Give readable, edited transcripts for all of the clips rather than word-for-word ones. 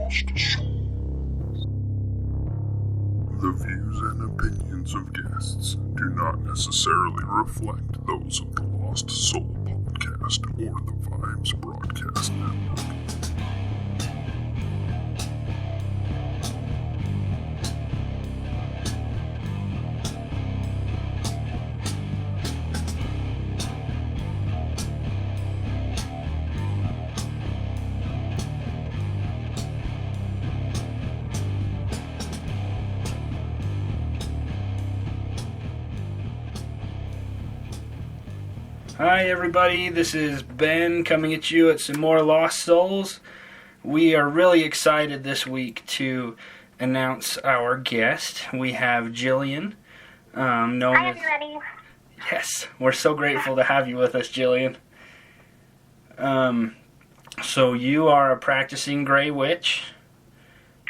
Lost Souls. The views and opinions of guests do not necessarily reflect those of the Lost Soul podcast or the Vibes Broadcast Network. Hi everybody, this is Ben coming at you at some more Lost Souls. We are really excited this week to announce our guest. We have Jillian, known Hi as... everybody. Yes, we're so grateful to have you with us, Jillian. So you are a practicing Grey Witch.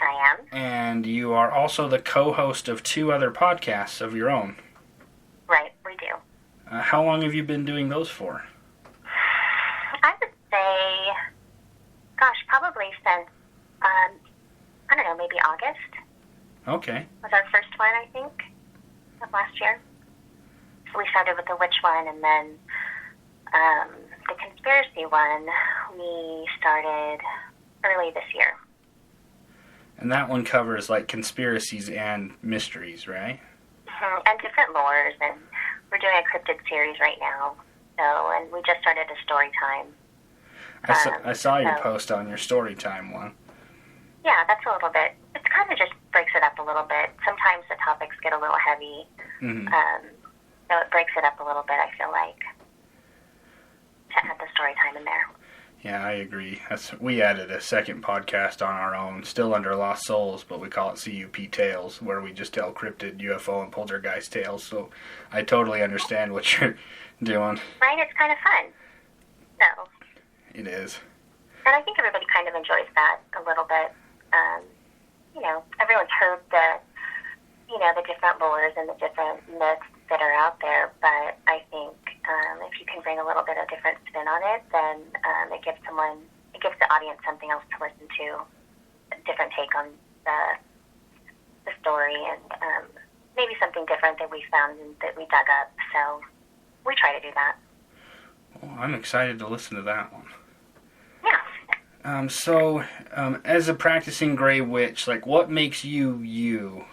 I am. And you are also the co-host of 2 other podcasts of your own. Right, we do. How long have you been doing those for? I would say, probably since, I don't know, maybe August. Okay. Was our first one, I think, of last year. So we started with the witch one, and then the conspiracy one we started early this year. And that one covers, like, conspiracies and mysteries, right? Mm-hmm. And different lores, and we're doing a cryptid series right now. So, and we just started a story time. I saw your post on your story time one. Yeah, that's a little bit. It kind of just breaks it up a little bit. Sometimes the topics get a little heavy. Mm-hmm. So it breaks it up a little bit, I feel like, to add the story time in there. Yeah, I agree. We added a second podcast on our own, still under Lost Souls, but we call it CUP Tales, where we just tell cryptid, UFO, and poltergeist tales. So I totally understand what you're doing. Right? It's kind of fun. So. It is. And I think everybody kind of enjoys that a little bit. Everyone's heard the different lores and the different myths that are out there, but I think if you can bring a little bit of different spin on it, then it gives the audience something else to listen to, a different take on the story, and maybe something different that we found and that we dug up. So we try to do that. Well, I'm excited to listen to that one. Yeah. So, as a practicing Grey Witch, like, what makes you you?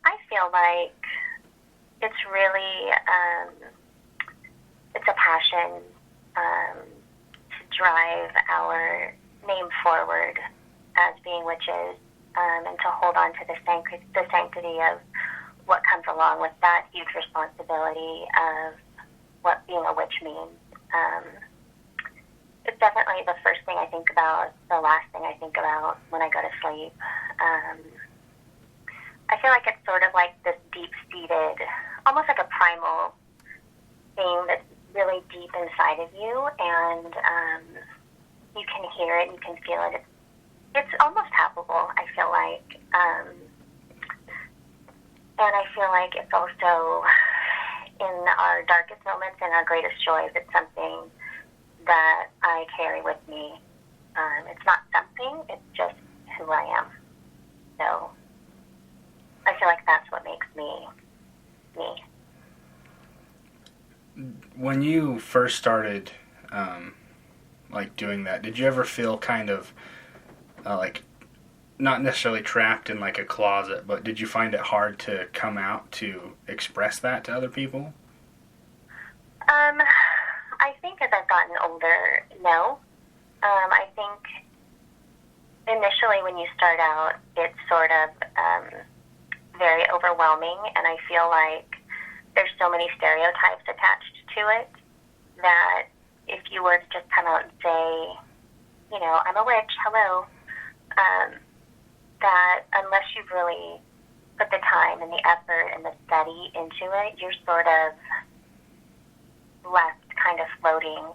I feel like it's really, it's a passion to drive our name forward as being witches, and to hold on to the sanctity of what comes along with that huge responsibility of what being a witch means. It's definitely the first thing I think about, the last thing I think about when I go to sleep. I feel like it's sort of like this deep-seated, almost like a primal thing that's really deep inside of you, and you can hear it, you can feel it. It's almost palpable, I feel like. And I feel like it's also, in our darkest moments and our greatest joys, it's something that I carry with me. It's not something, it's just who I am. So I feel like that's what makes me me. When you first started, doing that, did you ever feel kind of, not necessarily trapped in, like, a closet, but did you find it hard to come out to express that to other people? I think as I've gotten older, no. I think initially when you start out, it's sort of very overwhelming, and I feel like there's so many stereotypes attached to it that if you were to just come out and say, I'm a witch, hello, that unless you've really put the time and the effort and the study into it, you're sort of left kind of floating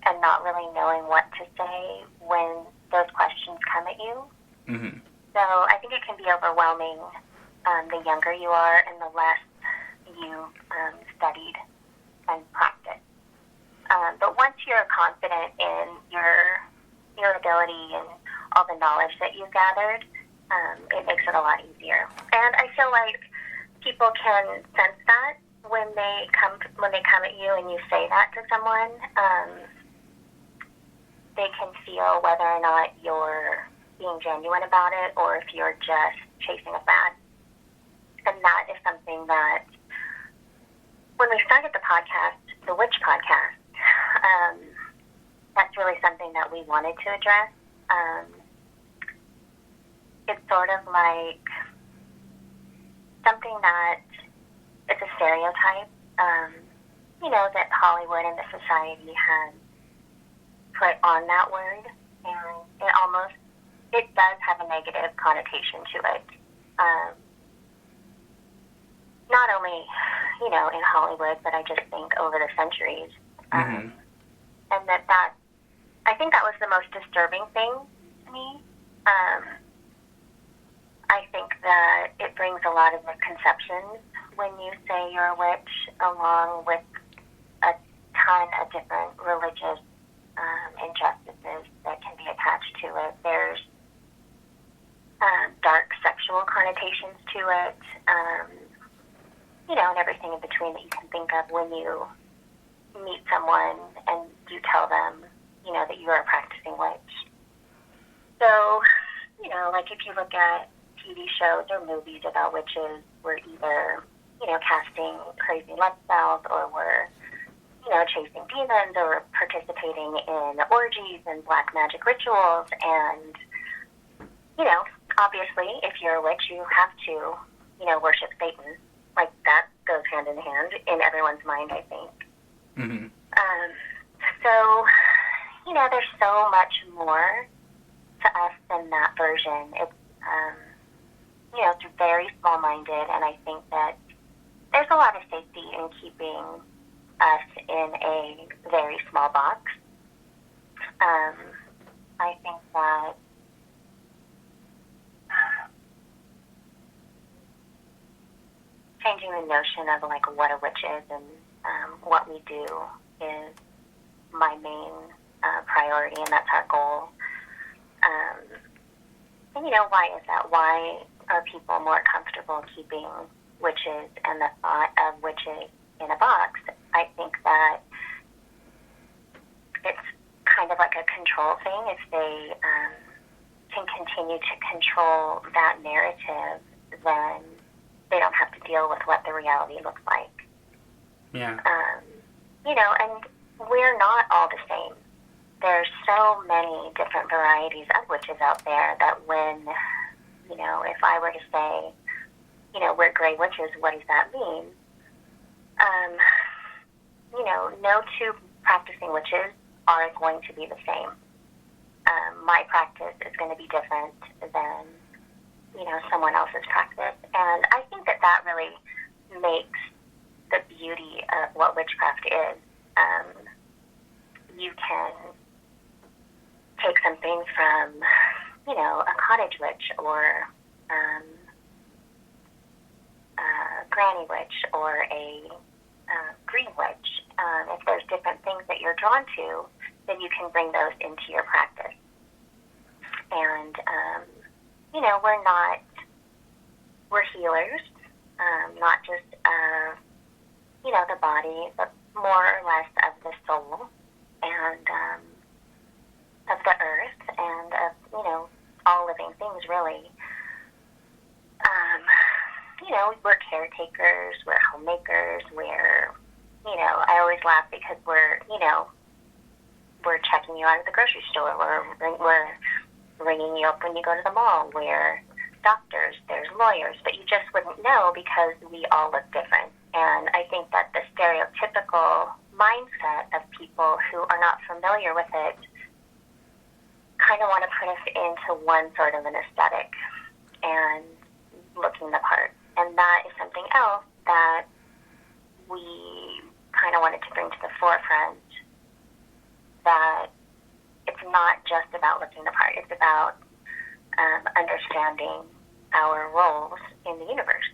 and not really knowing what to say when those questions come at you. Mm-hmm. So I think it can be overwhelming the younger you are and the less you studied and practiced. But once you're confident in your your ability and all the knowledge that you've gathered, it makes it a lot easier. And I feel like people can sense that when they come at you and you say that to someone. They can feel whether or not you're being genuine about it or if you're just chasing a fad. And that is something that, when we started the podcast, the Witch Podcast, that's really something that we wanted to address. It's sort of like something that it's a stereotype, that Hollywood and the society has put on that word, and it does have a negative connotation to it. Not only, in Hollywood, but I just think over the centuries. And that I think that was the most disturbing thing to me. I think that it brings a lot of misconceptions when you say you're a witch, along with a ton of different religious injustices that can be attached to it. There's dark sexual connotations to it, and everything in between that you can think of when you meet someone and you tell them, that you are a practicing witch. So, like if you look at TV shows or movies about witches, we're either, casting crazy lifestyles, or we're, chasing demons, or participating in orgies and black magic rituals. And, obviously, if you're a witch, you have to, worship Satan. Like, that goes hand in hand in everyone's mind, I think. Mm-hmm. So, there's so much more to us than that version. It's, it's very small-minded, and I think that there's a lot of safety in keeping us in a very small box. I think that changing the notion of like what a witch is and what we do is my main priority, and that's our goal. And why is that? Why are people more comfortable keeping witches and the thought of witches in a box? I think that it's kind of like a control thing. If they can continue to control that narrative, then they don't have to deal with what the reality looks like. Yeah. And we're not all the same. There's so many different varieties of witches out there that when, if I were to say, we're gray witches, what does that mean? No two practicing witches are going to be the same. My practice is going to be different than, someone else's practice. And I think that really makes the beauty of what witchcraft is. You can take something from, a cottage witch, or a granny witch, or a green witch. If there's different things that you're drawn to, then you can bring those into your practice. And, we're healers, not just, the body, but more or less of the soul, and of the earth, and of, all living things, really. We're caretakers, we're homemakers, we're, I always laugh because we're checking you out at the grocery store, we're ringing you up when you go to the mall, we're doctors, there's lawyers, but you just wouldn't know because we all look different. And I think that the stereotypical mindset of people who are not familiar with it kind of want to put us into one sort of an aesthetic and looking the part. And that is something else that we kind of wanted to bring to the forefront, that it's not just about looking the part, it's about understanding our roles in the universe.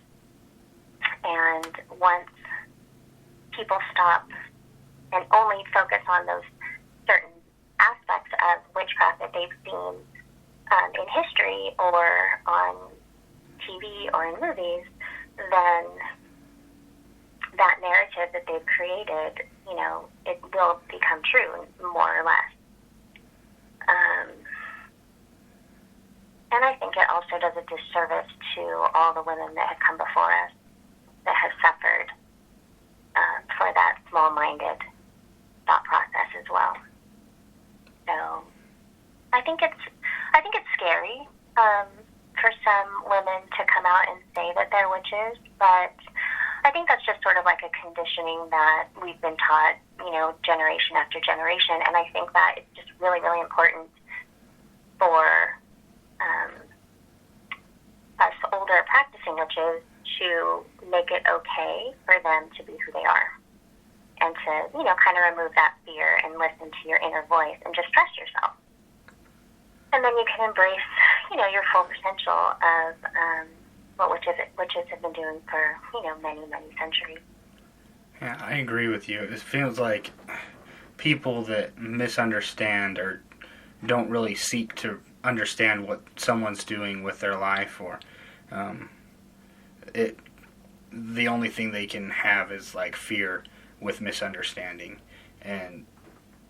And once people stop and only focus on those certain aspects of witchcraft that they they've seen in history or on TV or in movies, then that narrative that they've created, it will become true, more or less. And I think it also does a disservice to all the women that have come before us that have suffered for that small-minded thought process as well. So I think it's scary for some women to come out and say that they're witches, but I think that's just sort of like a conditioning that we've been taught, generation after generation, and I think that it's just really, really important for us older practicing witches to make it okay for them to be who they are, and to, kind of remove that fear and listen to your inner voice and just trust yourself. And then you can embrace, your full potential of what witches have been doing for, many, many centuries. Yeah, I agree with you. It feels like people that misunderstand or don't really seek to understand what someone's doing with their life, or the only thing they can have is like fear with misunderstanding. And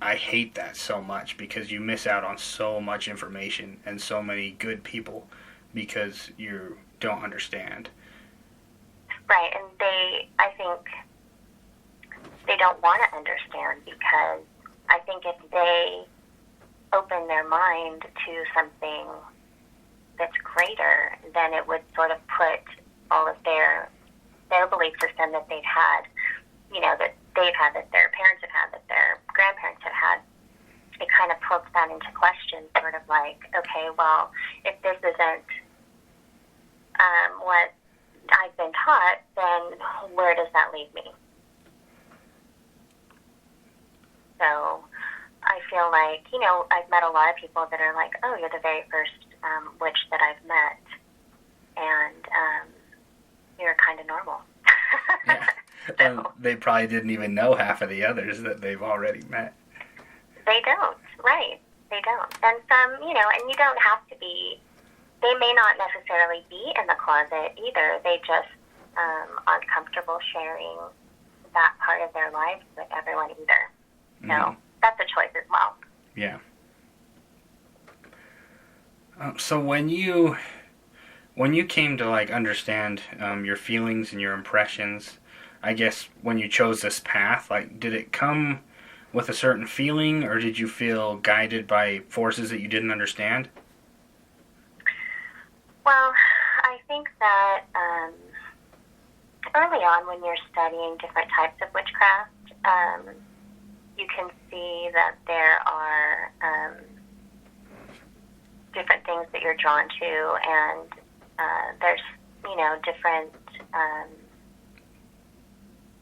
I hate that so much, because you miss out on so much information and so many good people because you don't understand. Right, and I think they don't want to understand, because I think if they open their mind to something that's greater, then it would sort of put all of their belief system that they've had, that they've had, that their parents have had, that their grandparents have had, it kind of puts that into question, sort of like, okay, well, if this isn't what I've been taught, then where does that leave me? So I feel like, I've met a lot of people that are like, oh, you're the very first witch that I've met, and you're kind of normal. Yeah. And they probably didn't even know half of the others that they've already met. They don't, right. They don't. And some, and you don't have to be, they may not necessarily be in the closet either. They just aren't comfortable sharing that part of their lives with everyone either. So that's a choice as well. Yeah. So when you came to understand your feelings and your impressions, I guess when you chose this path, did it come with a certain feeling, or did you feel guided by forces that you didn't understand? Well, I think that early on, when you're studying different types of witchcraft, you can see that there are different things that you're drawn to, and there's different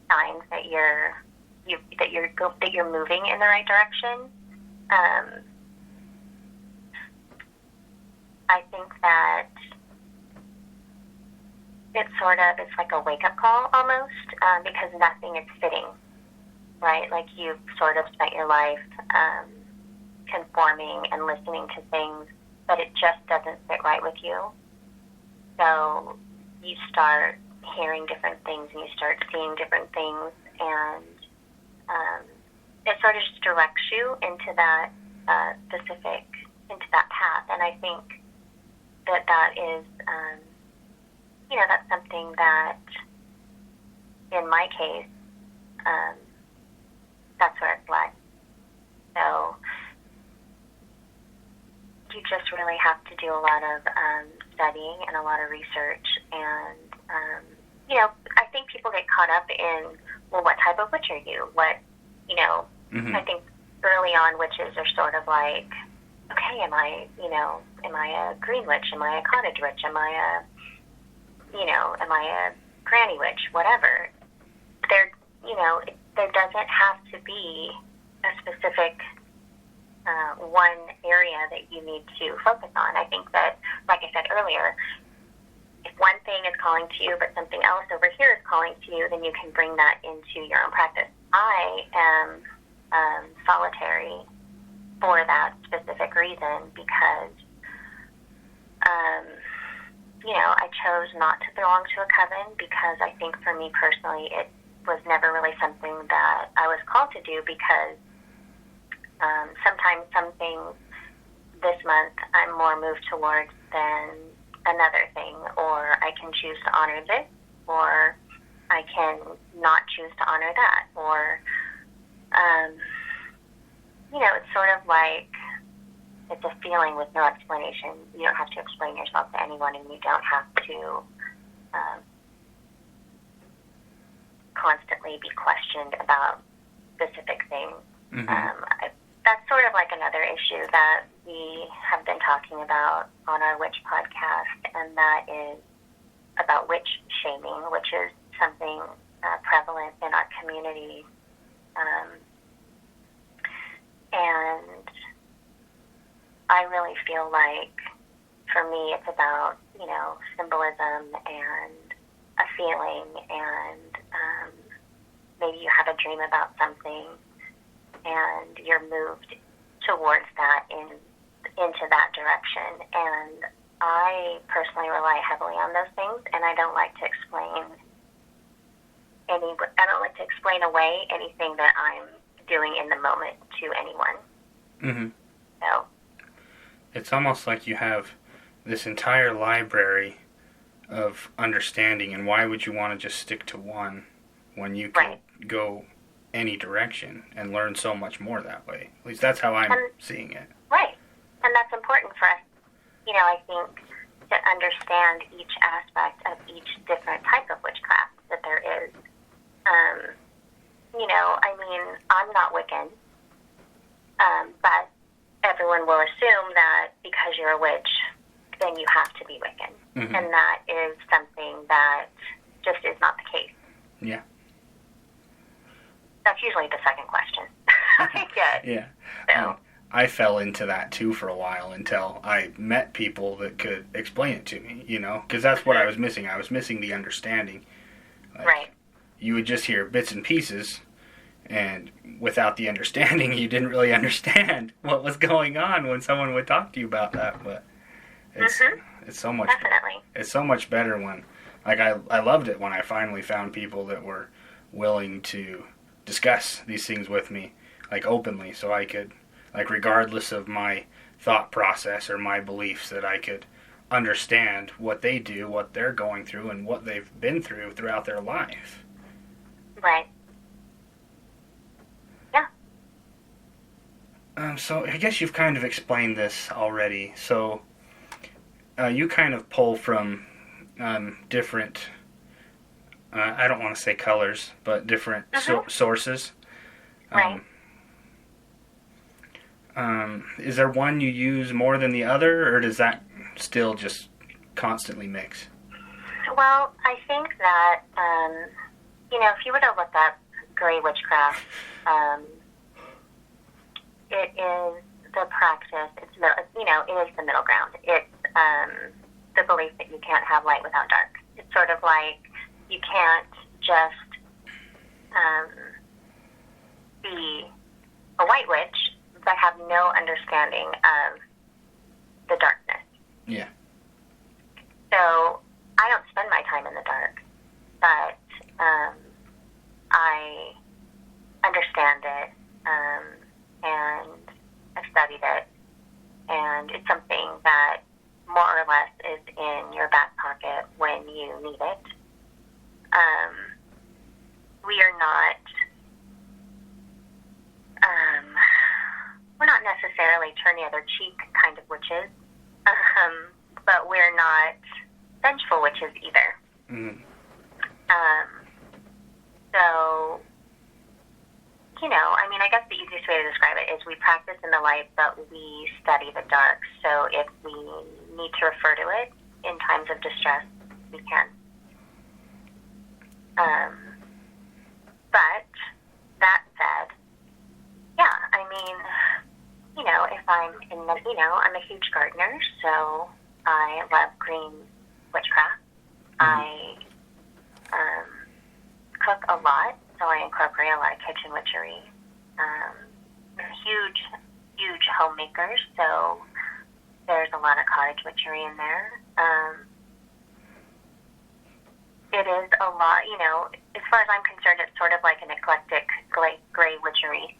signs that you're moving in the right direction. I think that it's like a wake-up call almost, because nothing is fitting, right? Like, you've sort of spent your life conforming and listening to things, but it just doesn't fit right with you. So you start hearing different things, and you start seeing different things, and it sort of just directs you into that into that path. And I think that is, that's something that, in my case, that's where it's led. So you just really have to do a lot of studying and a lot of research, and I think people get caught up in, well, what type of witch are you? I think early on witches are sort of like, okay, am I a green witch? Am I a cottage witch? Am I a granny witch? Whatever. There doesn't have to be a specific one area that you need to focus on. I think that, like I said earlier, if one thing is calling to you, but something else over here is calling to you, then you can bring that into your own practice. I am solitary for that specific reason because, I chose not to belong to a coven because I think for me personally it was never really something that I was called to do because sometimes some things this month I'm more moved towards than another thing, or I can choose to honor this, or I can not choose to honor that, or, it's sort of like it's a feeling with no explanation. You don't have to explain yourself to anyone, and you don't have to constantly be questioned about specific things. Mm-hmm. That's sort of like another issue that we have been talking about on our witch podcast, and that is about witch shaming, which is something prevalent in our community. And I really feel like, for me, it's about, symbolism and a feeling, and maybe you have a dream about something, and you're moved towards that into that direction. And I personally rely heavily on those things, and I don't like to explain away anything that I'm doing in the moment to anyone. Mm-hmm. So it's almost like you have this entire library of understanding, and why would you want to just stick to one when you can go any direction and learn so much more that way? At least that's how I'm seeing it. Right. And that's important for us, I think, to understand each aspect of each different type of witchcraft that there is. I'm not Wiccan, but everyone will assume that because you're a witch, then you have to be Wiccan. Mm-hmm. And that is something that just is not the case. Yeah. That's usually the second question I get. Yeah. So. I fell into that too for a while until I met people that could explain it to me, because that's what I was missing. I was missing the understanding. Right. You would just hear bits and pieces, and without the understanding, you didn't really understand what was going on when someone would talk to you about that. But it's so much. Definitely. It's so much better when, I loved it when I finally found people that were willing to discuss these things with me, openly, so I could, regardless of my thought process or my beliefs, that I could understand what they do, what they're going through, and what they've been through throughout their life. Right. Yeah. So I guess you've kind of explained this already. So you kind of pull from different, I don't want to say colors, but different sources. Right. Is there one you use more than the other, or does that still just constantly mix? Well, I think that, if you were to look up gray witchcraft, it is the practice, it is the middle ground. It's the belief that you can't have light without dark. It's sort of like you can't just be a white witch but have no understanding of the darkness. Yeah. So I don't spend my time in the dark, but I understand it, and I've studied it, and it's something that more or less is in your back pocket when you need it. We are not, we're not necessarily turn the other cheek kind of witches, but we're not vengeful witches either. Mm-hmm. So, I guess the easiest way to describe it is we practice in the light, but we study the dark. So if we need to refer to it in times of distress, we can. But that said, yeah, if I'm in the, I'm a huge gardener, so I love green witchcraft. I cook a lot, so I incorporate a lot of kitchen witchery. I'm a huge homemakers, so there's a lot of cottage witchery in there. It is a lot, as far as I'm concerned, it's sort of like an eclectic gray witchery.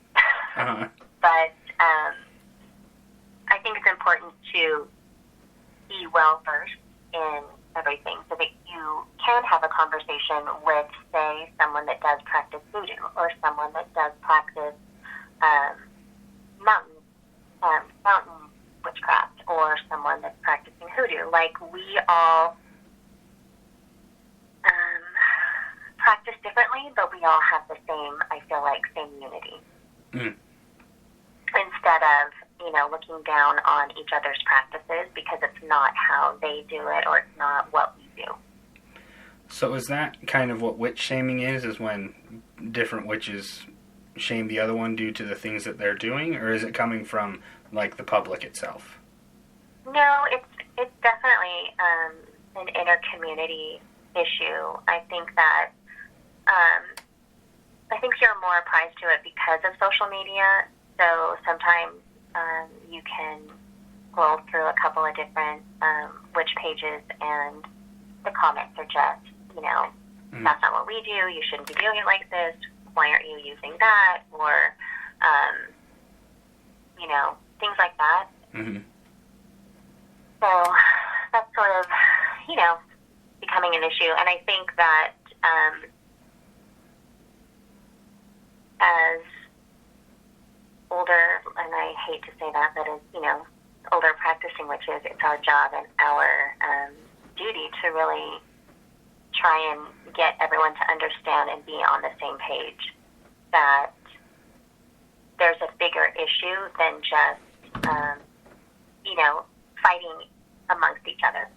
Uh-huh. But I think it's important to be well-versed in everything so that you can have a conversation with, say, someone that does practice voodoo or someone that does practice mountain witchcraft or someone that's practicing hoodoo. Like, we all practice differently, but we all have the same, I feel like, same unity. Mm. Instead of, looking down on each other's practices because it's not how they do it or it's not what we do. So is that kind of what witch shaming is when different witches shame the other one due to the things that they're doing, or is it coming from, like, the public itself? No, it's definitely an inter-community issue. I think that you're more apprised to it because of social media, so sometimes you can scroll through a couple of different witch pages and the comments are just, that's not what we do, you shouldn't be doing it like this, why aren't you using that, or, things like that. Mm-hmm. So that's sort of, becoming an issue. And I think that as older, and I hate to say that, but as, older practicing witches, it's our job and our duty to really try and get everyone to understand and be on the same page that there's a bigger issue than just, fighting amongst each other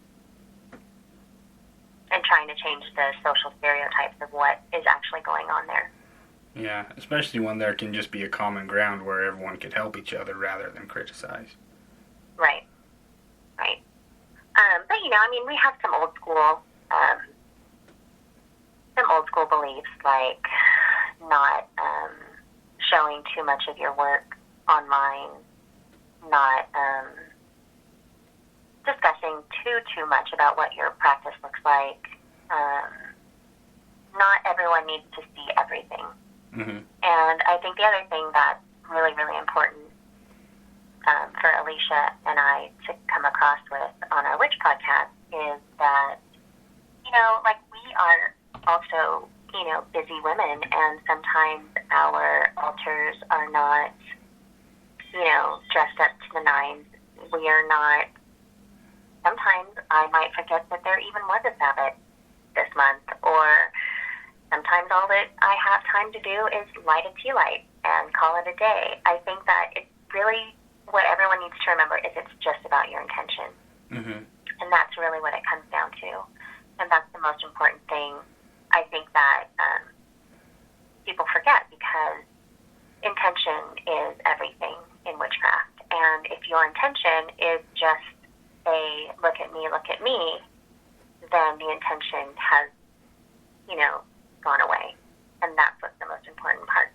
and trying to change the social stereotypes of what is actually going on there. Yeah, especially when there can just be a common ground where everyone could help each other rather than criticize. Right. But, we have some old school beliefs, like not showing too much of your work online, not discussing too much about what your practice looks like. Not everyone needs to see everything. Mm-hmm. And I think the other thing that's really, really important for Alicia and I to come across with on our witch podcast is that, we are also, busy women, and sometimes our altars are not, dressed up to the nines. We are not, sometimes I might forget that there even was a Sabbath this month, or sometimes all that I have time to do is light a tea light and call it a day. I think that it's really, what everyone needs to remember is it's just about your intention. Mm-hmm. And that's really what it comes down to. And that's the most important thing, I think, that people forget, because intention is everything in witchcraft. And if your intention is just a look at me, then the intention has, gone away. And that's what's the most important part.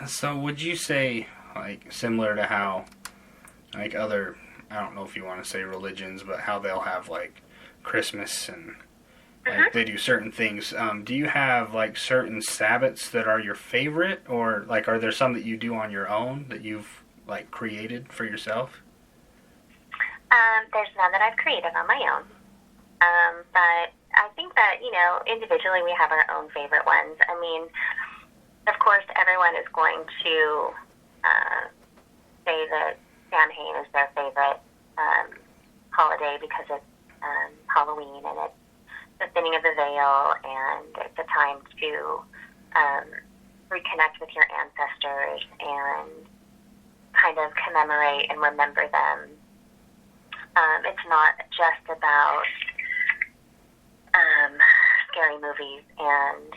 So would you say, like, similar to how, like, other, I don't know if you want to say religions, but how they'll have, like, Christmas and, like, they do certain things. Do you have, like, certain Sabbaths that are your favorite? Or, like, are there some that you do on your own that you've, like, created for yourself? There's none that I've created on my own. But I think that, individually we have our own favorite ones. I mean, of course, everyone is going to say that Samhain is their favorite holiday because it's Halloween and it's the thinning of the veil, and it's a time to reconnect with your ancestors and kind of commemorate and remember them. It's not just about scary movies and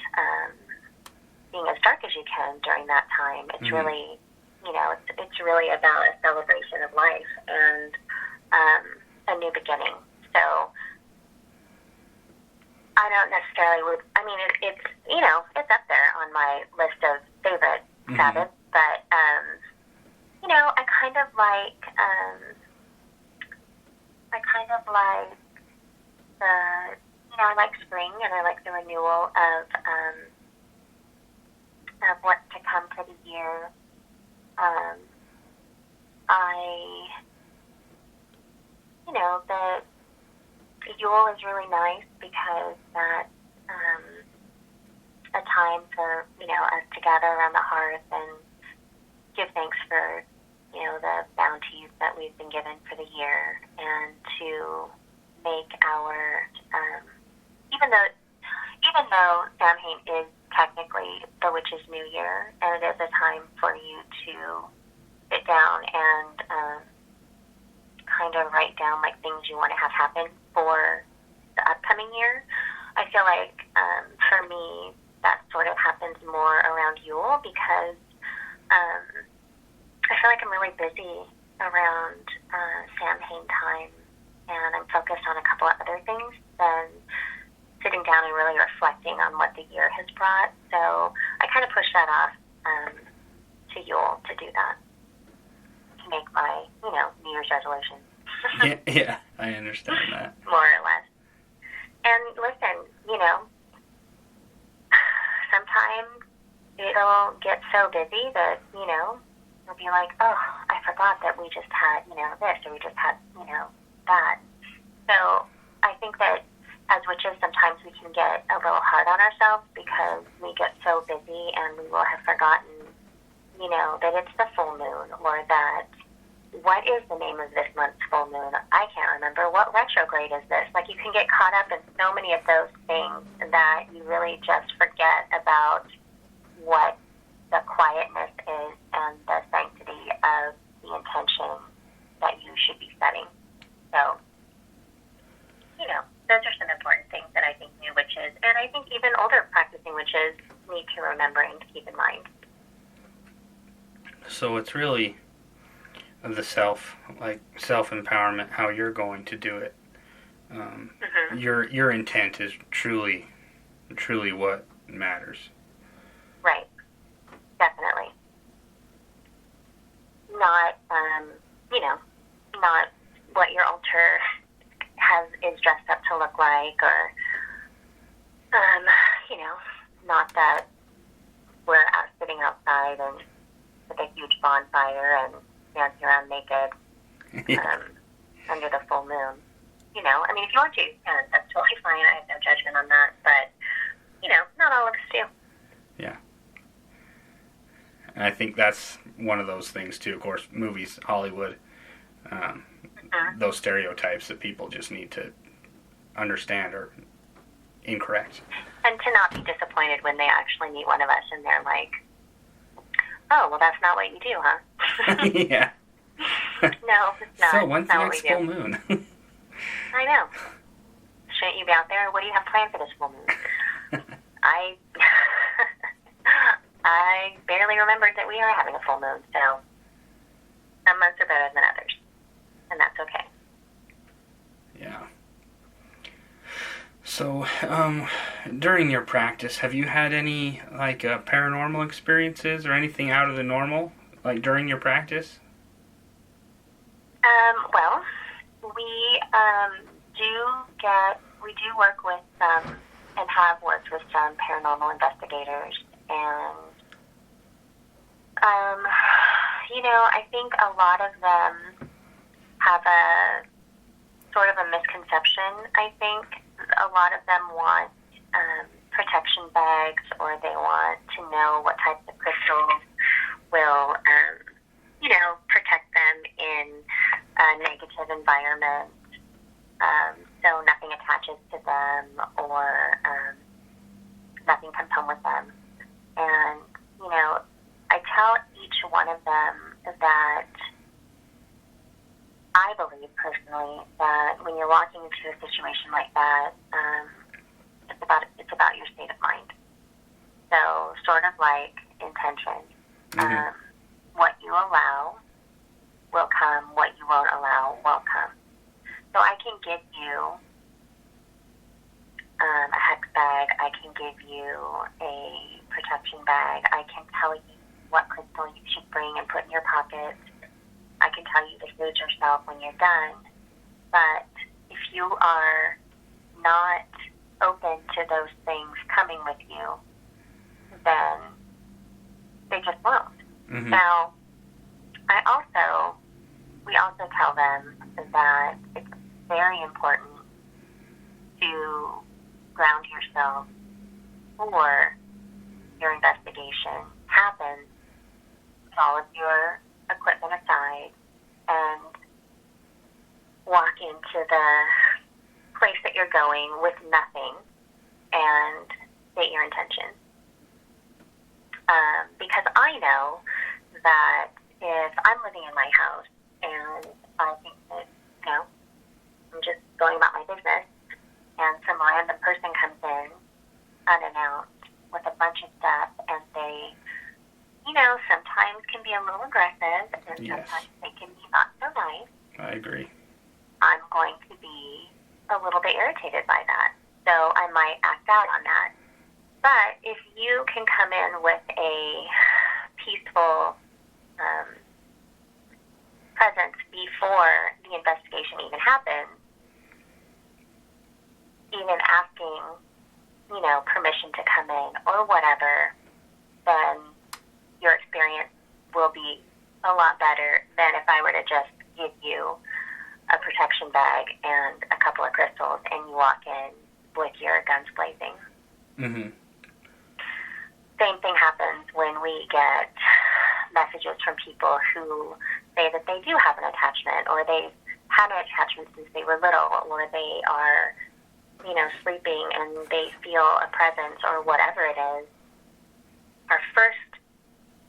being as dark as you can during that time. It's really, it's really about a celebration of life and a new beginning. So I don't necessarily it's it's up there on my list of favorite Sabbaths, but kind of like I like spring, and I like the renewal of what's to come for the year. The Yule is really nice because that's a time for, us to gather around the hearth and give thanks for, the bounties that we've been given for the year, and to make our, even though Samhain is technically the witch's new year, and it is a time for you to sit down and kind of write down like things you want to have happen for the upcoming year. I feel like for me that sort of happens more around Yule, because I feel like I'm really busy around Samhain time, and I'm focused on a couple of other things than sitting down and really reflecting on what the year has brought. So I kind of push that off to Yule to do that, to make my, New Year's resolution. Yeah, I understand that. More or less. And listen, sometimes it'll get so busy that, you'll be like, oh, I forgot that we just had, this, or we just had, that. So I think that as witches, sometimes we can get a little hard on ourselves because we get so busy, and we will have forgotten, that it's the full moon, or that, what is the name of this month's full moon? I can't remember. What retrograde is this? Like, you can get caught up in so many of those things that you really just forget about what the quietness is and the sanctity of the intention that you should be setting. So, those are some important things that I think new witches, and I think even older practicing witches, need to remember and to keep in mind. So it's really the self-empowerment, how you're going to do it. Your intent is truly what matters. Right. Definitely. Not, not what your altar is dressed up to look like, or, not that we're out sitting outside and with a huge bonfire and dancing around naked under the full moon. If you want to, that's totally fine. I have no judgment on that, but, not all of us do. Yeah. And I think that's one of those things, too. Of course, movies, Hollywood, those stereotypes that people just need to understand are incorrect. And to not be disappointed when they actually meet one of us and they're like, oh, well, that's not what you do, huh? Yeah. No, it's not. So, when's the next full moon? I know. Shouldn't you be out there? What do you have planned for this full moon? I barely remembered that we are having a full moon, so some months are better than others, and that's okay. Yeah. So, during your practice, have you had any, paranormal experiences or anything out of the normal, during your practice? Well, we do work with some, and have worked with some paranormal investigators, and, I think a lot of them have a sort of a misconception. I think a lot of them want protection bags, or they want to know what types of crystals will, protect them in a negative environment, so nothing attaches to them, or nothing comes home with them. And, I tell each one of them that I believe personally that when you're walking into a situation like that, it's about your state of mind. So sort of like intention. What you allow will come. What you won't allow won't come. So I can give you a hex bag. I can give you a protection bag. I can tell you what crystal you should bring and put in your pocket. I can tell you to soothe yourself when you're done. But if you are not open to those things coming with you, then they just won't. Mm-hmm. Now, we also tell them that it's very important to ground yourself before your investigation happens, with all of your equipment aside, and walk into the place that you're going with nothing and state your intention. Because I know that if I'm living in my house and I think that, I'm just going about my business, and some random person comes in unannounced with a bunch of stuff, and they, sometimes can be a little aggressive, and Yes. sometimes they can be not so nice. I agree. I'm going to be a little bit irritated by that. So I might act out on that. But if you can come in with a peaceful presence before the investigation even happens, even asking, permission to come in or whatever, then your experience will be a lot better than if I were to just give you a protection bag and a couple of crystals and you walk in with your guns blazing. Mm-hmm. Same thing happens when we get messages from people who say that they do have an attachment, or they've had an attachment since they were little, or they are, sleeping and they feel a presence or whatever it is. Our first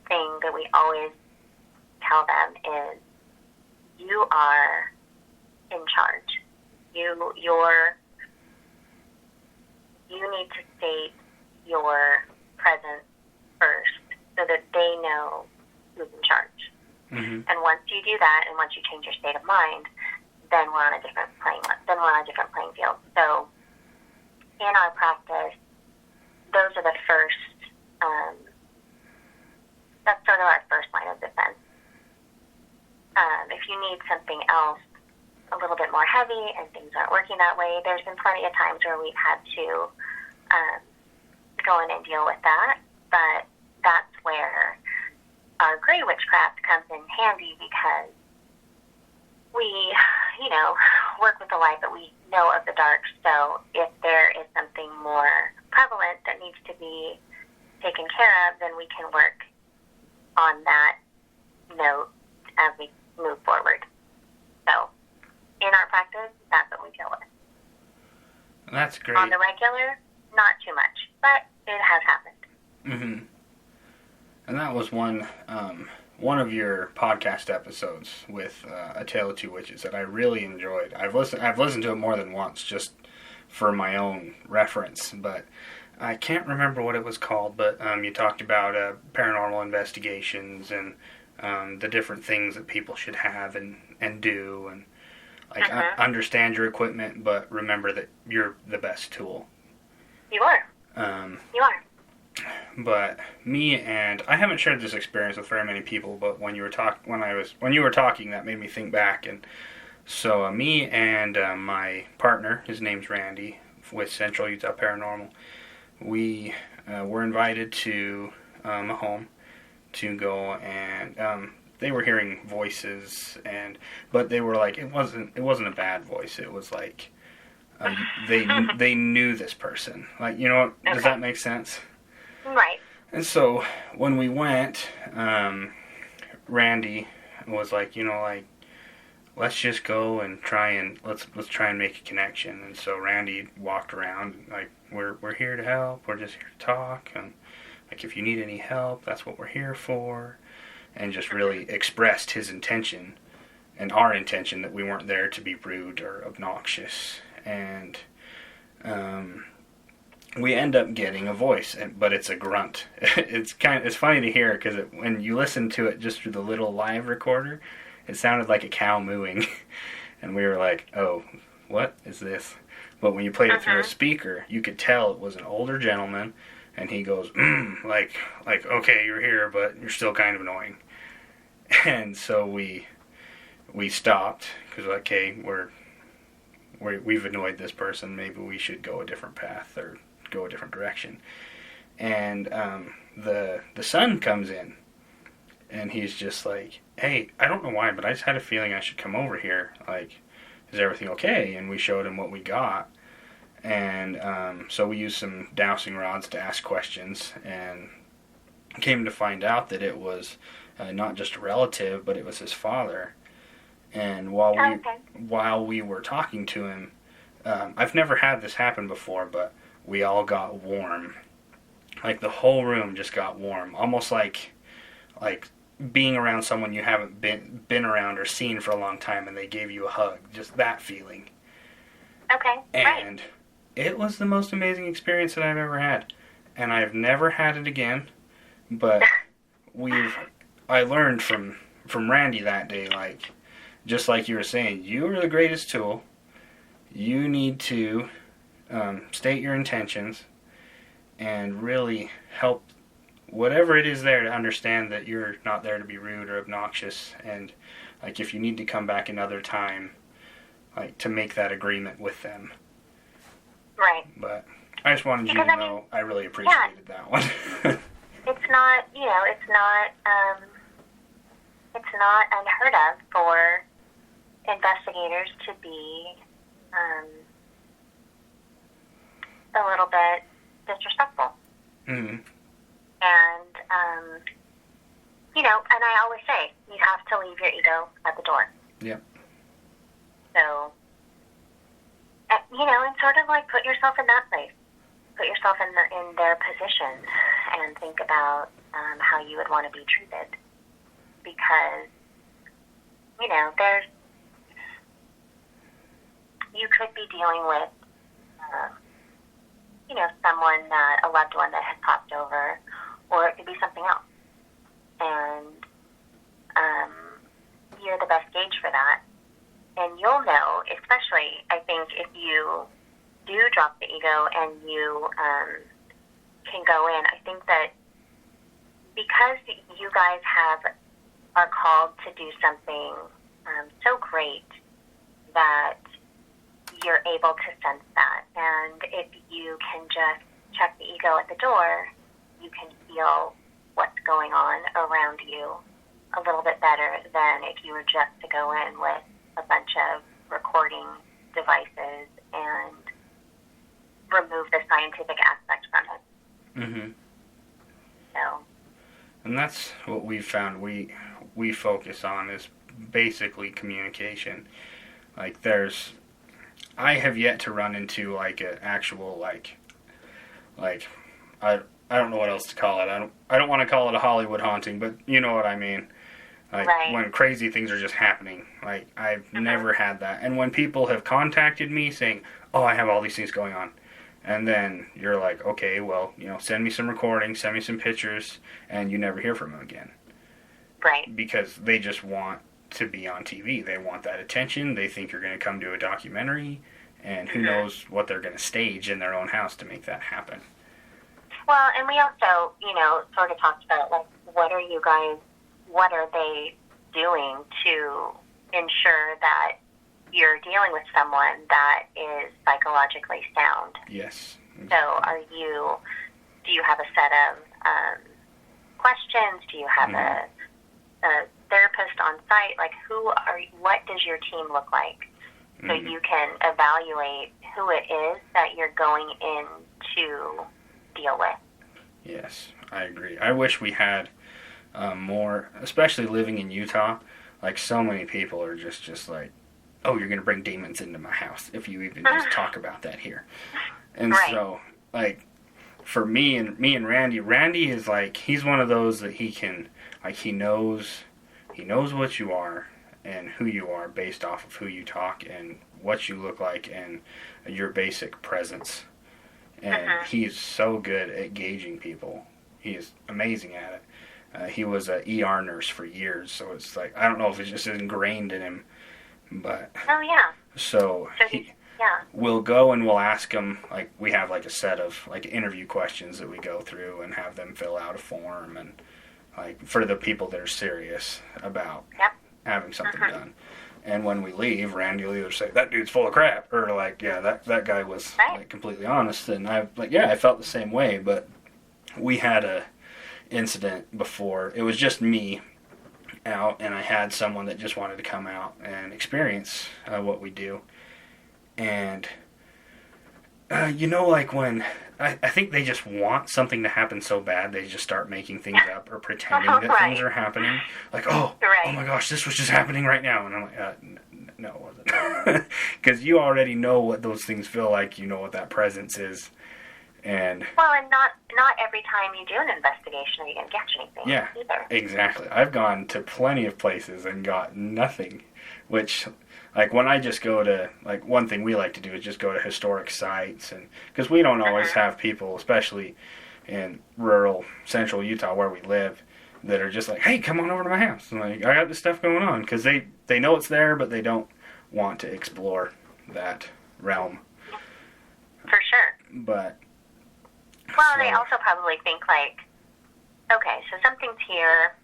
thing that we always tell them is, you are in charge. You need to state your presence first so that they know who's in charge. Mm-hmm. And once you do that, and once you change your state of mind, then we're on a different playing field. So in our practice, those are the first. That's sort of our first line of defense. If you need something else a little bit more heavy and things aren't working that way, there's been plenty of times where we've had to go in and deal with that. But that's where our gray witchcraft comes in handy, because we, work with the light, but we know of the dark. So if there is something more prevalent that needs to be taken care of, then we can work on that note as we move forward. So in our practice, that's what we deal with. That's great. On the regular, not too much, but it has happened. Mm-hmm. And that was one of your podcast episodes with A Tale of Two Witches that I really enjoyed. I've listened to it more than once just for my own reference, but I can't remember what it was called. But you talked about paranormal investigations and the different things that people should have and do, and understand your equipment, but remember that you're the best tool. You are. You are. But me, and I haven't shared this experience with very many people, but when you were talking, that made me think back. And so me and my partner, his name's Randy, with Central Utah Paranormal, we were invited to a home to go, and they were hearing voices, but they were like, it wasn't a bad voice. It was like they knew this person. Like, does that make sense? Right. And so when we went, Randy was like, let's just go and let's try and make a connection. And so Randy walked around like, we're here to help. We're just here to talk. And like, if you need any help, that's what we're here for. And just really expressed his intention and our intention that we weren't there to be rude or obnoxious. And we end up getting a voice, but it's a grunt. It's funny to hear, because when you listen to it just through the little live recorder, it sounded like a cow mooing, and we were like, "Oh, what is this?" But when you played it through a speaker, you could tell it was an older gentleman, and he goes, like, "Okay, you're here, but you're still kind of annoying." And so we we stopped because, okay, we've annoyed this person. Maybe we should go a different path or go a different direction. And the son comes in, and he's just like, hey, I don't know why, but I just had a feeling I should come over here. Like, is everything okay? And we showed him what we got. And so we used some dowsing rods to ask questions, and came to find out that it was not just a relative, but it was his father. And while we were talking to him, I've never had this happen before, but we all got warm. Like, the whole room just got warm, almost like being around someone you haven't been around or seen for a long time, and they gave you a hug. Just that feeling. Okay. And it was the most amazing experience that I've ever had, and I've never had it again. But I learned from Randy that day, like, just like you were saying, you are the greatest tool. You need to state your intentions and really help whatever it is there to understand that you're not there to be rude or obnoxious. And, like, if you need to come back another time, like, to make that agreement with them. Right. But I just wanted you to know I really appreciated that one. It's not, it's not unheard of for investigators to be a little bit disrespectful. Mm-hmm. And, and I always say, you have to leave your ego at the door. Yep. So, and sort of like put yourself in that place. Put yourself in their position and think about how you would want to be treated. Because, you could be dealing with, someone a loved one that has popped over, or it could be something else. And you're the best gauge for that. And you'll know, especially, I think, if you do drop the ego and you can go in. I think that because you guys are called to do something so great that you're able to sense that. And if you can just check the ego at the door, you can feel what's going on around you a little bit better than if you were just to go in with a bunch of recording devices and remove the scientific aspect from it. Mm-hmm. So. And that's what we've found we focus on is basically communication. Like, I have yet to run into, like, an actual, like, I don't know what else to call it. I don't want to call it a Hollywood haunting, but you know what I mean. Like, right. When crazy things are just happening. Like, I've never had that. And when people have contacted me saying, oh, I have all these things going on. And then you're like, okay, well, send me some recordings, send me some pictures, and you never hear from them again. Right. Because they just want to be on TV. They want that attention. They think you're going to come do a documentary, and who knows what they're going to stage in their own house to make that happen. Well, and we also, sort of talked about, like, what are they doing to ensure that you're dealing with someone that is psychologically sound? Yes. So do you have a set of questions? Do you have a therapist on site? Like, what does your team look like? So you can evaluate who it is that you're going in to deal with. Yes, I agree. I wish we had more, especially living in Utah. Like, so many people are just like, oh, you're going to bring demons into my house if you even just talk about that here. And right. So, like, for me and Randy is like, he's one of those that he can, like, he knows what you are and who you are based off of who you talk and what you look like and your basic presence. And he's so good at gauging people. He is amazing at it. He was an ER nurse for years, so it's like, I don't know if it's just ingrained in him, but... Oh, yeah. So we'll go and we'll ask him, like, we have, like, a set of, like, interview questions that we go through and have them fill out a form, and, like, for the people that are serious about having something done. And when we leave, Randy will either say, that dude's full of crap, or like, yeah, that guy was like completely honest. And I felt the same way, but we had a incident before. It was just me out, and I had someone that just wanted to come out and experience what we do. And like when I think they just want something to happen so bad, they just start making things up or pretending that things are happening. Like, oh my gosh, this was just happening right now. And I'm like, no, it wasn't. Because you already know what those things feel like. You know what that presence is. And not every time you do an investigation are you going to catch anything either. Exactly. I've gone to plenty of places and got nothing, which... Like, when I just go to, like, one thing we like to do is just go to historic sites, and because we don't always have people, especially in rural central Utah where we live, that are just like, hey, come on over to my house. And like, I got this stuff going on, because they know it's there, but they don't want to explore that realm. For sure. But... Well, they also probably think, like, okay, so something's here.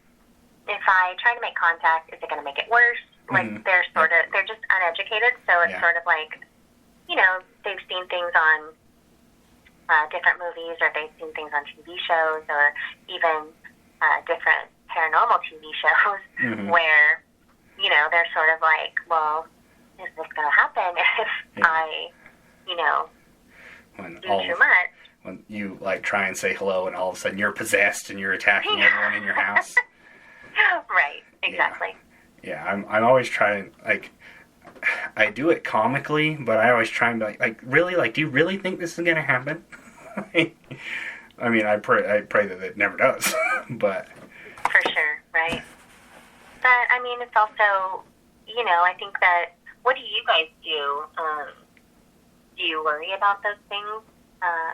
If I try to make contact, is it going to make it worse? Like, they're just uneducated, so it's sort of like, they've seen things on different movies, or they've seen things on TV shows, or even different paranormal TV shows, where, they're sort of like, well, is this going to happen if I, do too much? When you, like, try and say hello, and all of a sudden you're possessed, and you're attacking everyone in your house. Right, exactly. Yeah, I'm always trying, like, I do it comically, but I always try and be like, really? Like, do you really think this is going to happen? I mean, I pray that it never does, but... For sure, right. But, I mean, it's also, I think that, what do you guys do? Do you worry about those things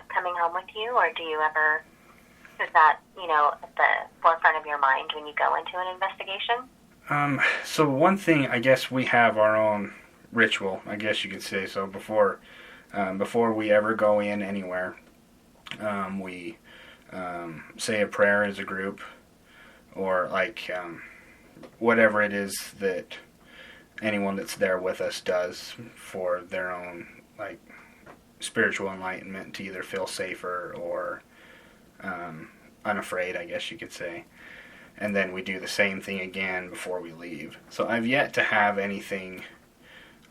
coming home with you, or do you ever, is that, at the forefront of your mind when you go into an investigation? So one thing, I guess we have our own ritual, I guess you could say. So before we ever go in anywhere, we say a prayer as a group, or like whatever it is that anyone that's there with us does for their own like spiritual enlightenment, to either feel safer or unafraid, I guess you could say. And then we do the same thing again before we leave. So I've yet to have anything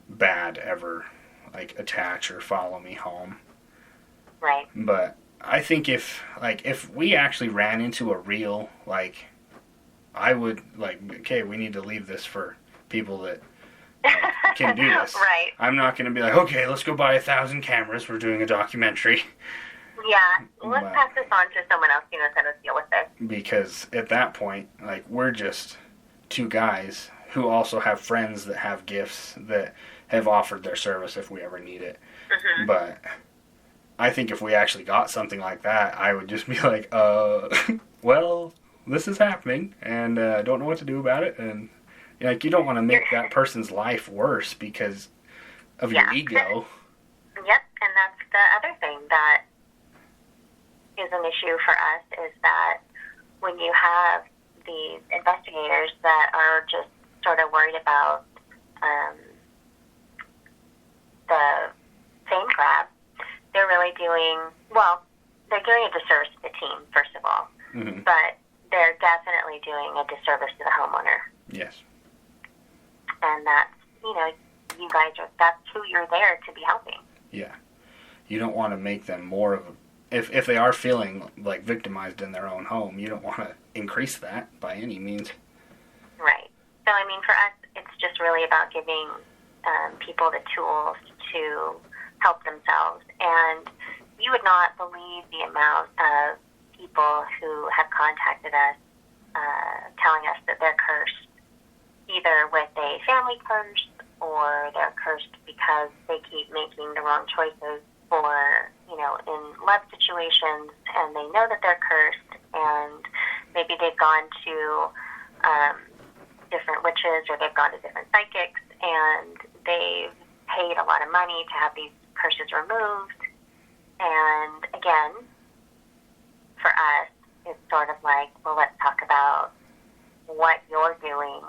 bad ever, like, attach or follow me home. Right. But I think if we actually ran into a real, like, I would, like, okay, we need to leave this for people that can do this. Right. I'm not going to be like, okay, let's go buy 1,000 cameras. We're doing a documentary. Yeah, let's pass this on to someone else who knows how to deal with this. Because at that point, like, we're just two guys who also have friends that have gifts that have offered their service if we ever need it. But I think if we actually got something like that, I would just be like, well, this is happening, and I don't know what to do about it. And, like, you don't want to make that person's life worse because of your ego. Yep, and that's the other thing that is an issue for us, is that when you have these investigators that are just sort of worried about the fame grab, they're really they're doing a disservice to the team, first of all, but they're definitely doing a disservice to the homeowner. Yes. And that's, you guys that's who you're there to be helping. Yeah. You don't want to make them more of a... If they are feeling, like, victimized in their own home, you don't want to increase that by any means. Right. So, I mean, for us, it's just really about giving people the tools to help themselves. And you would not believe the amount of people who have contacted us telling us that they're cursed, either with a family curse, or they're cursed because they keep making the wrong choices for, in love situations, and they know that they're cursed, and maybe they've gone to different witches, or they've gone to different psychics, and they've paid a lot of money to have these curses removed. And again, for us, it's sort of like, well, let's talk about what you're doing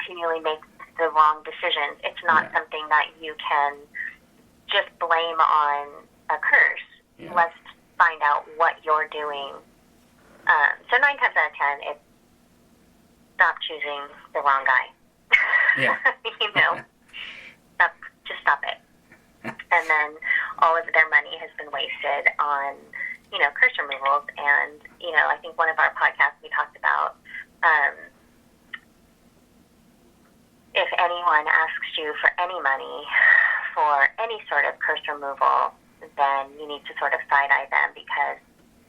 continually make the wrong decisions. It's not something that you can just blame on a curse. Yeah. Let's find out what you're doing. So 9 times out of 10, it's stop choosing the wrong guy. Yeah. Just stop it. And then all of their money has been wasted on, curse removals. And, I think one of our podcasts we talked about, if anyone asks you for any money for any sort of curse removal, then you need to sort of side-eye them, because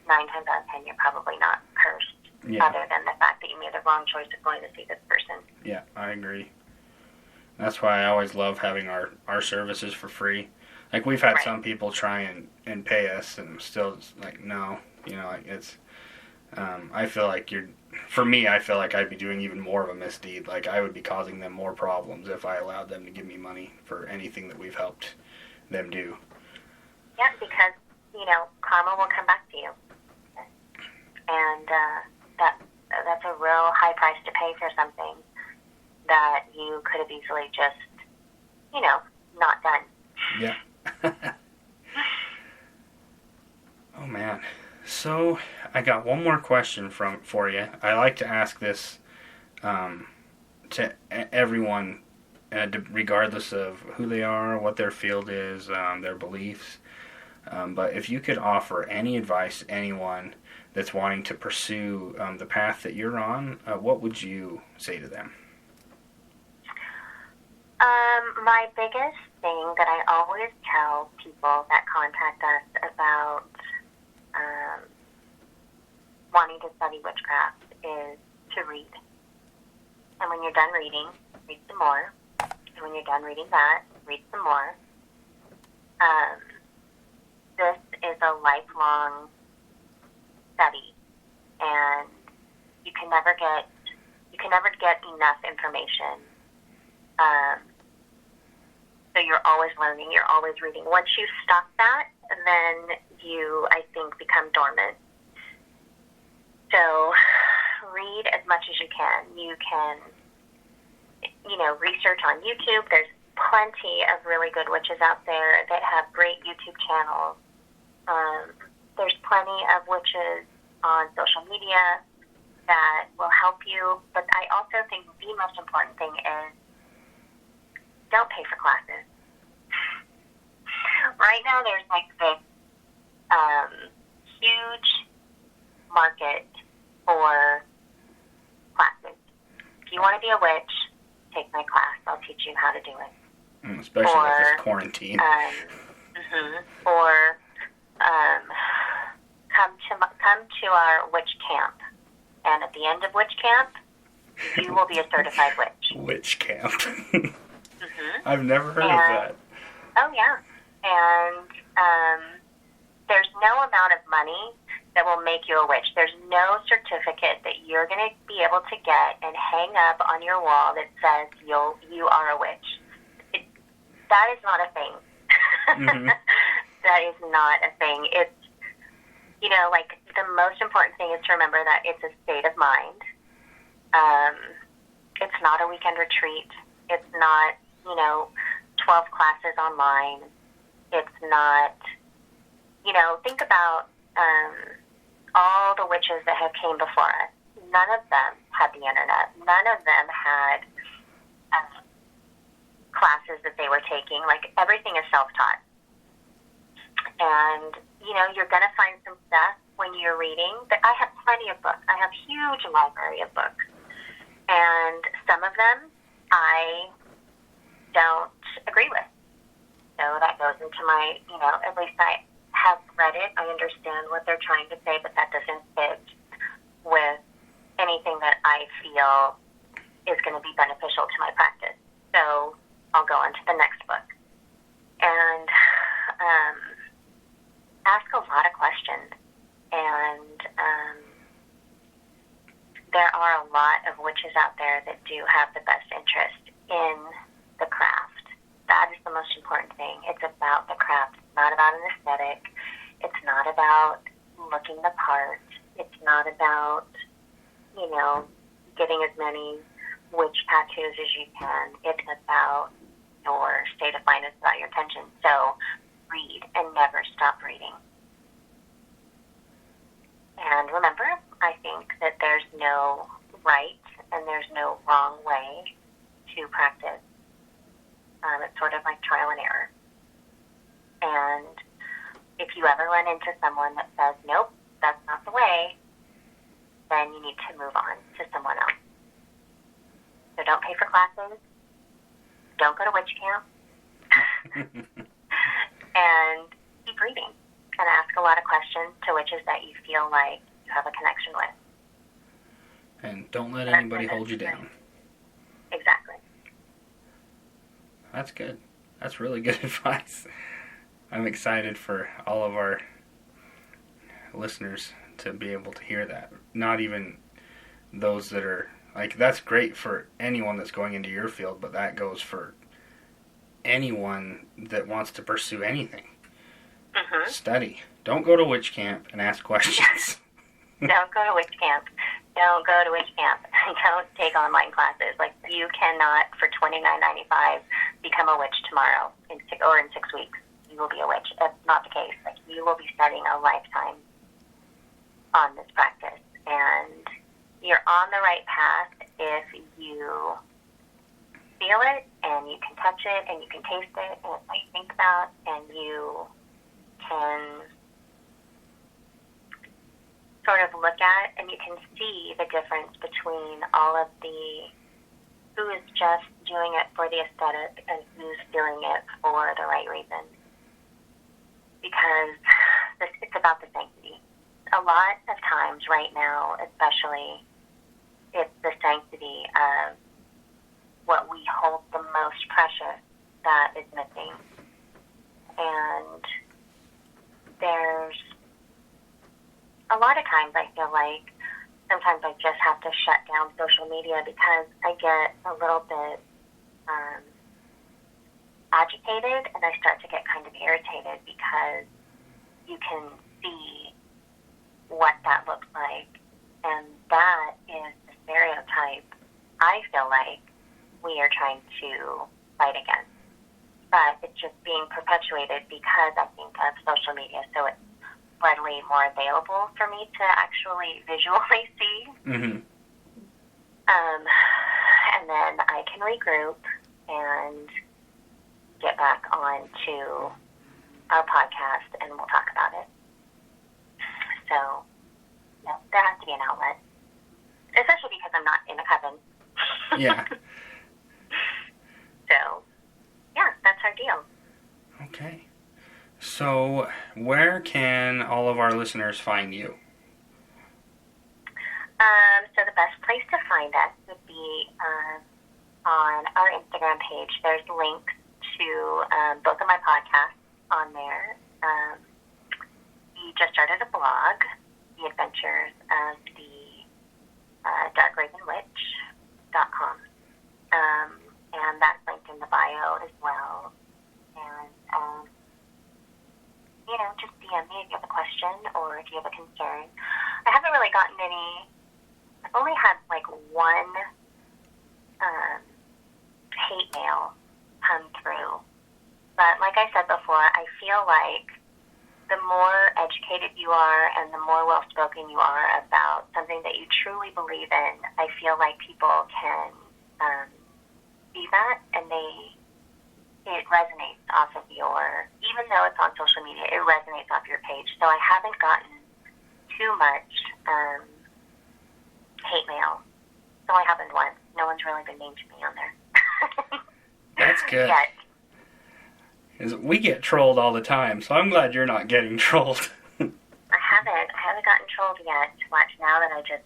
9 times out of 10, you're probably not cursed, other than the fact that you made the wrong choice of going to see this person. Yeah, I agree. That's why I always love having our services for free. Like, we've had some people try and pay us, and still it's like, no. It's, I feel like I feel like I'd be doing even more of a misdeed. Like, I would be causing them more problems if I allowed them to give me money for anything that we've helped them do. Yeah, because, karma will come back to you. And that's a real high price to pay for something that you could have easily just, not done. Yeah. Oh, man. So, I got one more question for you. I like to ask this to everyone, regardless of who they are, what their field is, their beliefs. But if you could offer any advice to anyone that's wanting to pursue the path that you're on, what would you say to them? My biggest thing that I always tell people that contact us about wanting to study witchcraft is to read. And when you're done reading, read some more. And when you're done reading that, read some more. This is a lifelong study, and you can never get enough information. So you're always learning, you're always reading. Once you stop that, then you, I think, become dormant. So read as much as you can. You can, research on YouTube. There's plenty of really good witches out there that have great YouTube channels. There's plenty of witches on social media that will help you. But I also think the most important thing is don't pay for classes. Right now, there's like this huge market for classes. If you want to be a witch, take my class. I'll teach you how to do it. Especially with this quarantine. Or come to our witch camp, and at the end of witch camp, you will be a certified witch. Witch camp. I've never heard of that. Oh, yeah. And there's no amount of money that will make you a witch. There's no certificate that you're going to be able to get and hang up on your wall that says you are a witch. That is not a thing. That is not a thing. It's, the most important thing is to remember that it's a state of mind. It's not a weekend retreat. It's not, 12 classes online. It's not, think about all the witches that have came before us. None of them had the internet. None of them had classes that they were taking. Like, everything is self-taught. And, you're going to find some stuff when you're reading. But I have plenty of books. I have a huge library of books. And some of them I don't agree with. So that goes into my, at least I have read it. I understand what they're trying to say, but that doesn't fit with anything that I feel is going to be beneficial to my practice. So I'll go on to the next book. And ask a lot of questions. And there are a lot of witches out there that do have the best interest in the craft. That is the most important thing. It's about the craft. It's not about an aesthetic. It's not about looking the part. It's not about, getting as many which tattoos as you can. It's about your state of mind. It's about your intention. So read and never stop reading. And remember, I think that there's no right and there's no wrong way to practice. It's sort of like trial and error. And if you ever run into someone that says, nope, that's not the way, then you need to move on to someone else. So don't pay for classes. Don't go to witch camp. And keep reading and ask a lot of questions to witches that you feel like you have a connection with. And don't let anybody hold you down. Exactly. That's good. That's really good advice. I'm excited for all of our listeners to be able to hear that. Not even those that are, like, that's great for anyone that's going into your field, but that goes for anyone that wants to pursue anything. Mm-hmm. Study. Don't go to witch camp and ask questions. Don't go to witch camp. Don't go to witch camp. Don't take online classes. Like, you cannot, for $29.95, become a witch tomorrow in 6 weeks. You will be a witch. That's not the case. Like, you will be spending a lifetime on this practice. And you're on the right path if you feel it and you can touch it and you can taste it and it's what you think about and you can sort of look at and you can see the difference between all of the who is just doing it for the aesthetic and who's doing it for the right reason. Because it's about the sanctity. A lot of times right now, especially, it's the sanctity of what we hold the most precious that is missing. And there's a lot of times I feel like sometimes I just have to shut down social media because I get a little bit agitated and I start to get kind of irritated because you can see what that looks like. And that is the stereotype I feel like we are trying to fight against. But it's just being perpetuated because I think of social media. So it's readily more available for me to actually visually see. Mm-hmm. And then I can regroup and get back on to our podcast and we'll talk about it. So, there has to be an outlet. Especially because I'm not in a coven. Yeah. So, yeah, that's our deal. Okay. So, where can all of our listeners find you? So the best place to find us would be on our Instagram page. There's links to both of my podcasts on there. We just started a blog, The Adventures of the darkravenwitch.com. And that's linked in the bio as well. And, just DM me if you have a question or if you have a concern. I haven't really gotten any. I've only had like one hate mail come through. But like I said before, I feel like the more educated you are and the more well-spoken you are about something that you truly believe in, I feel like people can see that and it resonates off of your, even though it's on social media, it resonates off your page. So I haven't gotten too much hate mail. So I haven't once. No one's really been mean to me on there. That's good. Yet. 'Cause we get trolled all the time, so I'm glad you're not getting trolled. I haven't gotten trolled yet. Watch now that I just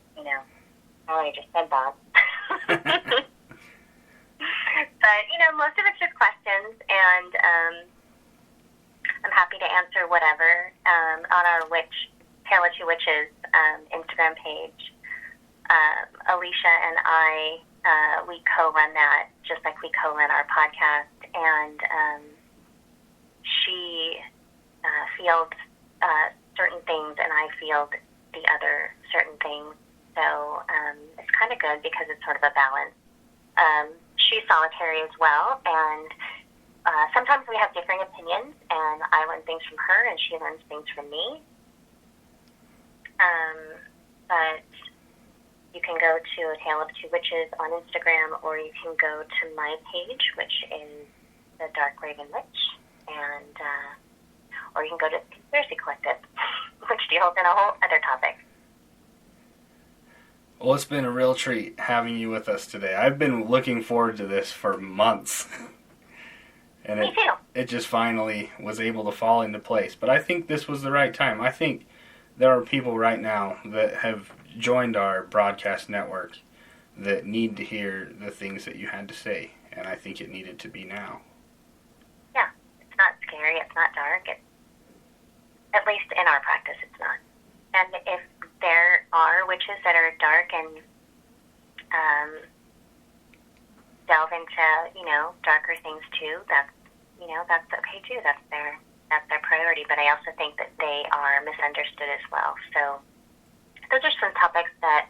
said that. But, most of it's just questions, and I'm happy to answer whatever. On our Tale of Two Witches Instagram page, Alicia and I, we co-run that, just like we co-run our podcast, and she fields certain things, and I field the other certain things. So it's kind of good because it's sort of a balance. solitary as well, and sometimes we have differing opinions, and I learn things from her, and she learns things from me. But you can go to A Tale of Two Witches on Instagram, or you can go to my page, which is The Dark Raven Witch, and or you can go to the Conspiracy Collective, which deals in a whole other topic. Well, it's been a real treat having you with us today. I've been looking forward to this for months. And Me too. It just finally was able to fall into place. But I think this was the right time. I think there are people right now that have joined our broadcast network that need to hear the things that you had to say. And I think it needed to be now. Yeah, it's not scary, it's not dark. At least in our practice, it's not. And if there are witches that are dark and delve into, darker things too, that's okay too. That's their priority. But I also think that they are misunderstood as well. So those are some topics that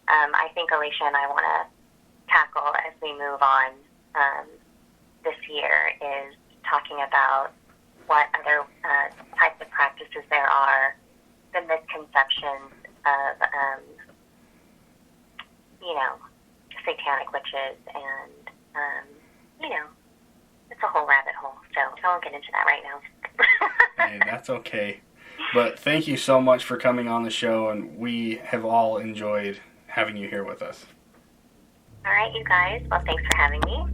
I think Alicia and I want to tackle as we move on this year, is talking about what other types of practices there are, the misconceptions of, satanic witches, and, it's a whole rabbit hole, so I won't get into that right now. Hey, that's okay. But thank you so much for coming on the show, and we have all enjoyed having you here with us. All right, you guys. Well, thanks for having me.